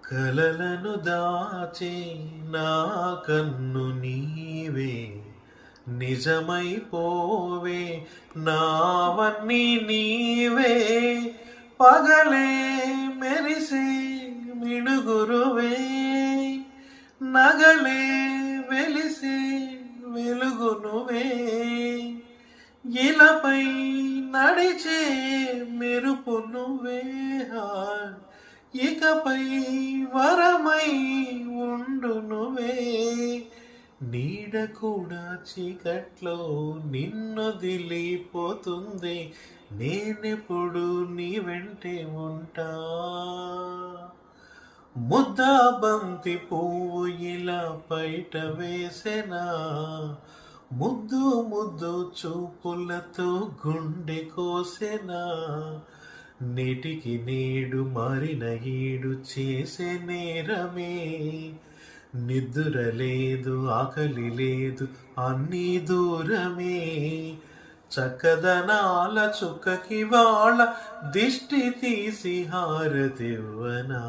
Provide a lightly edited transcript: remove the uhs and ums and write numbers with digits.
కలలను దాచే నా కన్ను నీవే, నిజమైపోవే నావన్నీ నీవే. పగలే మెరిసే మిణుగురువే, నగలే వెలిసే వెలుగు నువ్వే. ఇలపై నడిచే మెరుపు నువ్వే, ఇకపై వరమై ఉండు నువ్వే. నీడ కూడా చీకట్లో నిన్నొదిలిపోతుంది, నేనెప్పుడు నీ వెంటే ఉంటా. ముద్దా బంతి పువ్వు ఇలా బయట వేసెనా, ముద్దు ముద్దు చూపులతో గుండె కోసెనా. నేటికి నేడు మారిన ఈడు చేసే నేరమే, నిద్ర లేదు ఆకలి లేదు అన్నీ దూరమే. చక్కదనాల చుక్కకి వాళ్ళ దిష్టి తీసి హారతివ్వనా.